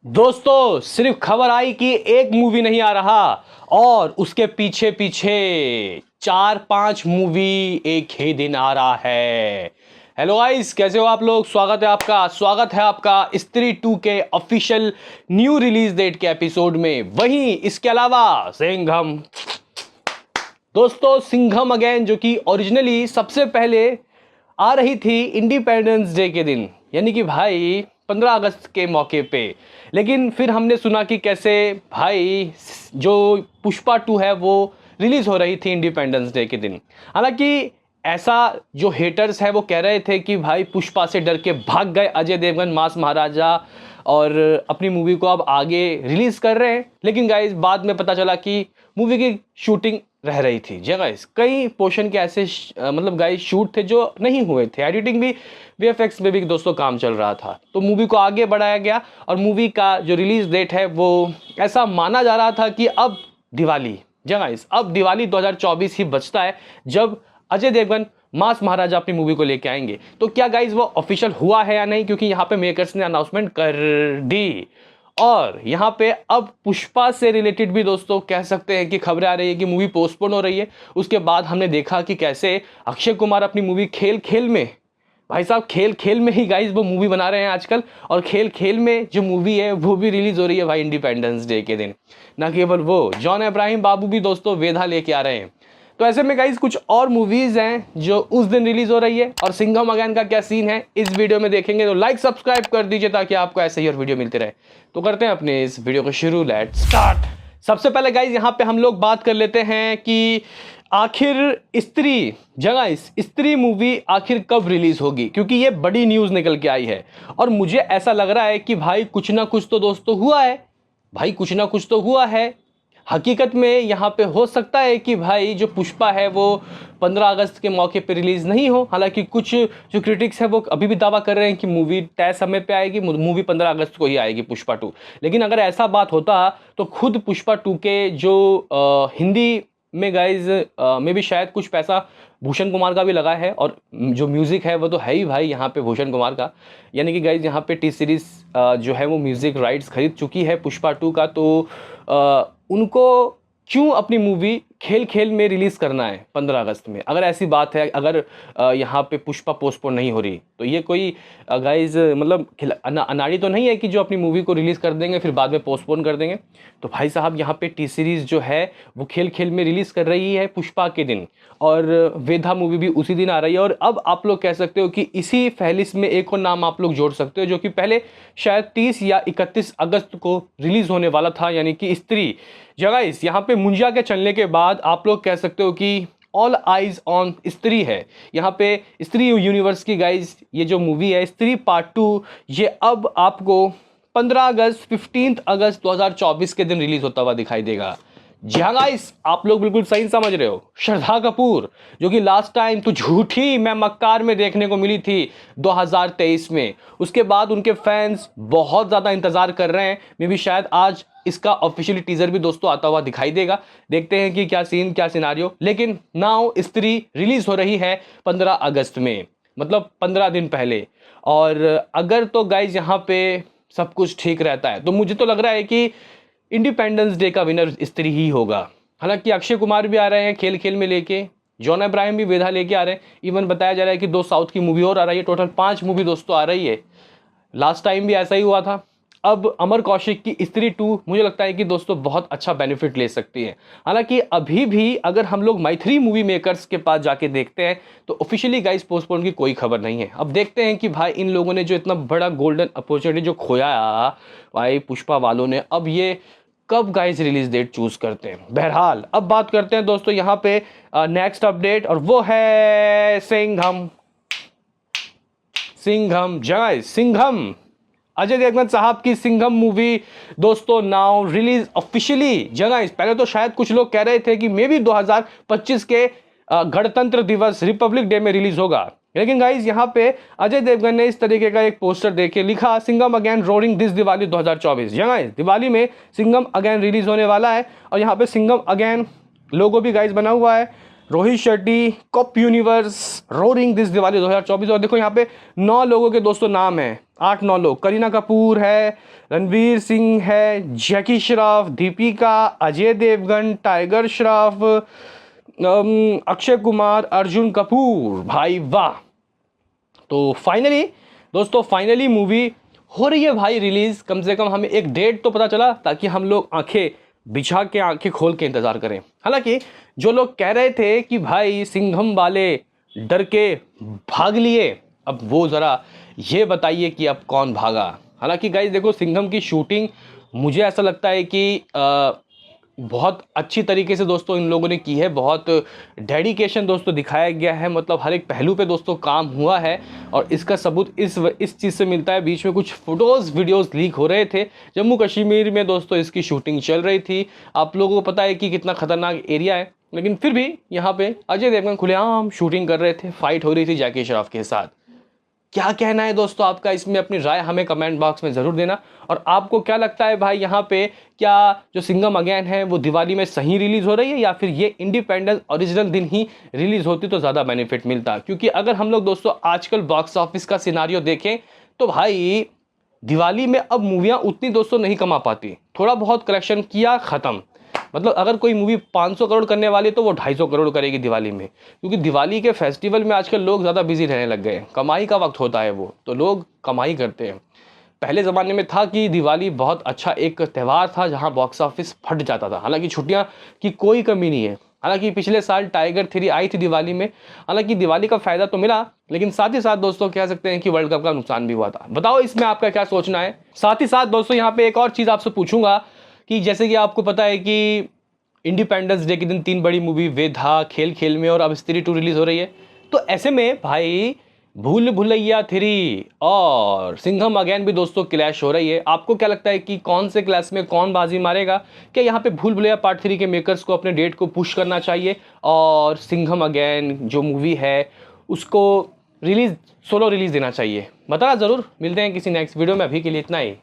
दोस्तों सिर्फ खबर आई कि एक मूवी नहीं आ रहा और उसके पीछे पीछे 4-5 मूवी एक ही दिन आ रहा है। हेलो गाइस, कैसे हो आप लोग। स्वागत है आपका स्त्री 2 के ऑफिशियल न्यू रिलीज डेट के एपिसोड में। वहीं इसके अलावा सिंघम, दोस्तों सिंघम अगेन, जो कि ओरिजिनली सबसे पहले आ रही थी इंडिपेंडेंस डे के दिन, यानी कि भाई 15 अगस्त के मौके पे। लेकिन फिर हमने सुना कि कैसे भाई जो पुष्पा 2 है वो रिलीज हो रही थी इंडिपेंडेंस डे के दिन। हालांकि ऐसा जो हेटर्स है वो कह रहे थे कि भाई पुष्पा से डर के भाग गए अजय देवगन मास महाराजा और अपनी मूवी को अब आगे रिलीज कर रहे हैं। लेकिन गाइस बाद में पता चला कि मूवी की शूटिंग रह रही थी। जी गाइस, कई पोर्शन के ऐसे मतलब गाइस शूट थे जो नहीं हुए थे। एडिटिंग भी, वीएफएक्स में भी दोस्तों काम चल रहा था, तो मूवी को आगे बढ़ाया गया और मूवी का जो रिलीज डेट है वो ऐसा माना जा रहा था कि अब दिवाली, जी गाइस, अब दिवाली 2024 ही बचता है जब अजय देवगन मास महाराजा अपनी मूवी को लेके आएंगे। तो क्या गाइस वो ऑफिशियल हुआ है या नहीं, क्योंकि यहाँ पे मेकर्स ने अनाउंसमेंट कर दी। और यहाँ पे अब पुष्पा से रिलेटेड भी दोस्तों कह सकते हैं कि खबरें आ रही है कि मूवी पोस्टपोन हो रही है। उसके बाद हमने देखा कि कैसे अक्षय कुमार अपनी मूवी खेल खेल में, भाई साहब खेल खेल में ही गाइस वो मूवी बना रहे हैं आजकल। और खेल खेल में जो मूवी है वो भी रिलीज हो रही है भाई इंडिपेंडेंस डे के दिन। ना केवल वो, जॉन अब्राहम बाबू भी दोस्तों वेधा लेके आ रहे हैं। तो ऐसे में गाइस कुछ और मूवीज हैं जो उस दिन रिलीज हो रही है, और सिंघम अगेन का क्या सीन है इस वीडियो में देखेंगे। तो लाइक सब्सक्राइब कर दीजिए ताकि आपको ऐसे ही और वीडियो मिलते रहे। तो करते हैं अपने इस वीडियो को शुरू, लेट्स स्टार्ट। सबसे पहले गाइस यहाँ पे हम लोग बात कर लेते हैं कि आखिर स्त्री मूवी आखिर कब रिलीज होगी, क्योंकि ये बड़ी न्यूज निकल के आई है। और मुझे ऐसा लग रहा है कि भाई कुछ ना कुछ तो दोस्तों हुआ है, भाई कुछ ना कुछ तो हुआ है। हकीकत में यहाँ पे हो सकता है कि भाई जो पुष्पा है वो 15 अगस्त के मौके पे रिलीज नहीं हो। हालांकि कुछ जो क्रिटिक्स है वो अभी भी दावा कर रहे हैं कि मूवी तय समय पे आएगी, मूवी 15 अगस्त को ही आएगी पुष्पा 2। लेकिन अगर ऐसा बात होता तो खुद पुष्पा 2 के जो हिंदी में गाइज में भी शायद कुछ पैसा भूषण कुमार का भी लगा है, और जो म्यूज़िक है वो तो है ही भाई यहाँ पे भूषण कुमार का। यानी कि गाइज यहाँ पे टी सीरीज़ जो है वो म्यूज़िक राइट्स खरीद चुकी है पुष्पा 2 का। तो उनको क्यों अपनी मूवी खेल खेल में रिलीज़ करना है 15 अगस्त में, अगर ऐसी बात है, अगर यहाँ पे पुष्पा पोस्टपोन नहीं हो रही, तो ये कोई गाइज मतलब अनाड़ी तो नहीं है कि जो अपनी मूवी को रिलीज़ कर देंगे फिर बाद में पोस्टपोन कर देंगे। तो भाई साहब यहाँ पे टी सीरीज़ जो है वो खेल खेल में रिलीज़ कर रही है पुष्पा के दिन, और वेधा मूवी भी उसी दिन आ रही है। और अब आप लोग कह सकते हो कि इसी फहरिस्त में एक और नाम आप लोग जोड़ सकते हो जो कि पहले शायद 30 या 31 अगस्त को रिलीज़ होने वाला था, यानी कि स्त्री। गाइस यहाँ पे मुंजिया के चलने के बाद आप लोग कह सकते हो कि ऑल आइज ऑन स्त्री है। यहाँ पे स्त्री यूनिवर्स की गाइस ये जो मूवी है स्त्री पार्ट 2, ये अब आपको 15 अगस्त 15 अगस्त 2024 के दिन रिलीज होता हुआ दिखाई देगा। जी हाँ गाइस, आप लोग बिल्कुल सही समझ रहे हो। श्रद्धा कपूर जो कि लास्ट टाइम तो झूठी मैं मक्कार में देखने को मिली थी 2023 में, उसके बाद उनके फैंस बहुत ज़्यादा इंतज़ार कर रहे हैं। मे भी शायद आज इसका ऑफिशियली टीजर भी दोस्तों आता हुआ दिखाई देगा। देखते हैं कि क्या सीन क्या सिनारियो। लेकिन नाउ स्त्री रिलीज हो रही है 15 अगस्त में, मतलब 15 दिन पहले। और अगर तो गाइज यहाँ पे सब कुछ ठीक रहता है तो मुझे तो लग रहा है कि इंडिपेंडेंस डे का विनर स्त्री ही होगा। हालांकि अक्षय कुमार भी आ रहे हैं खेल खेल में लेके, जॉन अब्राहम भी वेधा लेके आ रहे हैं। इवन बताया जा रहा है कि 2 साउथ की मूवी और आ रही है। टोटल 5 मूवी दोस्तों आ रही है। लास्ट टाइम भी ऐसा ही हुआ था। अब अमर कौशिक की स्त्री 2 मुझे लगता है कि दोस्तों बहुत अच्छा बेनिफिट ले सकती है। हालांकि अभी भी अगर हम लोग मैथिली मूवी मेकर्स के पास जाके देखते हैं तो ऑफिशियली गाइस पोस्टपोन की कोई खबर नहीं है। अब देखते हैं कि भाई इन लोगों ने जो इतना बड़ा गोल्डन अपॉर्चुनिटी जो खोया भाई पुष्पा वालों ने, अब ये कब गाइस रिलीज डेट चूज करते हैं। बहरहाल अब बात करते हैं दोस्तों यहाँ पे नेक्स्ट अपडेट, और वो है सिंघम। सिंघम अजय देवगन साहब की सिंघम मूवी दोस्तों नाउ रिलीज ऑफिशियली। गाइस पहले तो शायद कुछ लोग कह रहे थे कि मे भी 2025 के गणतंत्र दिवस रिपब्लिक डे में रिलीज होगा। लेकिन गाइस यहाँ पे अजय देवगन ने इस तरीके का एक पोस्टर देके लिखा Singham again rolling this Diwali 2024। Guys Diwali में सिंघम अगेन रिलीज होने वाला है, और यहाँ पे सिंघम अगेन लोगो भी गाइस बना हुआ है। Rohit Shetty, cup universe, roaring this Diwali 2024। और देखो यहाँ पे 9 लोगों के दोस्तों नाम हैं, 8-9 लोग। करीना कपूर है, रणवीर सिंह है, जैकी श्रॉफ, दीपिका, अजय देवगन, टाइगर श्रॉफ, अक्षय कुमार, अर्जुन कपूर। भाई वाह। तो फाइनली दोस्तों, फाइनली मूवी हो रही है भाई रिलीज। कम से कम हमें एक डेट तो पता चला, ताकि हम लोग आंखें बिछा के, आंखें खोल के इंतजार करें। हालांकि जो लोग कह रहे थे कि भाई सिंघम वाले डर के भाग लिए, अब वो ज़रा ये बताइए कि अब कौन भागा। हालांकि गाइस देखो, सिंघम की शूटिंग मुझे ऐसा लगता है कि बहुत अच्छी तरीके से दोस्तों इन लोगों ने की है। बहुत डेडिकेशन दोस्तों दिखाया गया है, मतलब हर एक पहलू पे दोस्तों काम हुआ है। और इसका सबूत इस चीज़ से मिलता है। बीच में कुछ फोटोज़ वीडियोस लीक हो रहे थे, जम्मू कश्मीर में दोस्तों इसकी शूटिंग चल रही थी। आप लोगों को पता है कि कितना खतरनाक एरिया है, लेकिन फिर भी यहाँ पे अजय देवगन खुलेआम शूटिंग कर रहे थे, फाइट हो रही थी जैकी श्रॉफ के साथ। क्या कहना है दोस्तों आपका इसमें? अपनी राय हमें कमेंट बॉक्स में ज़रूर देना। और आपको क्या लगता है भाई, यहाँ पे क्या जो सिंघम अगेन है वो दिवाली में सही रिलीज़ हो रही है, या फिर ये इंडिपेंडेंस ओरिजिनल दिन ही रिलीज़ होती तो ज़्यादा बेनिफिट मिलता? क्योंकि अगर हम लोग दोस्तों आजकल बॉक्स ऑफिस का सिनारियो देखें तो भाई दिवाली में अब मूवियाँ उतनी दोस्तों नहीं कमा पाती। थोड़ा बहुत कलेक्शन किया, ख़त्म। मतलब अगर कोई मूवी 500 करोड़ करने वाली है तो वो 250 करोड़ करेगी दिवाली में, क्योंकि दिवाली के फेस्टिवल में आजकल लोग ज़्यादा बिजी रहने लग गए। कमाई का वक्त होता है वो, तो लोग कमाई करते हैं। पहले ज़माने में था कि दिवाली बहुत अच्छा एक त्यौहार था जहां बॉक्स ऑफिस फट जाता था। हालांकि छुट्टियां की कोई कमी नहीं है। हालांकि पिछले साल टाइगर 3 आई थी दिवाली में। हालांकि दिवाली का फ़ायदा तो मिला, लेकिन साथ ही साथ दोस्तों कह सकते हैं कि वर्ल्ड कप का नुकसान भी हुआ था। बताओ इसमें आपका क्या सोचना है? साथ ही साथ दोस्तों यहाँ पे एक और चीज़ आपसे पूछूंगा कि जैसे कि आपको पता है कि इंडिपेंडेंस डे के दिन 3 बड़ी मूवी वेधा, खेल खेल में और अब स्त्री 2 रिलीज हो रही है। तो ऐसे में भाई भूल भुलैया 3 और सिंघम अगेन भी दोस्तों क्लैश हो रही है। आपको क्या लगता है कि कौन से क्लैश में कौन बाजी मारेगा? क्या यहाँ पे भूल भुलैया पार्ट 3 के मेकर्स को अपने डेट को पुश करना चाहिए और सिंघम अगेन जो मूवी है उसको सोलो रिलीज देना चाहिए? बताना ज़रूर। मिलते हैं किसी नेक्स्ट वीडियो में, अभी के लिए इतना ही।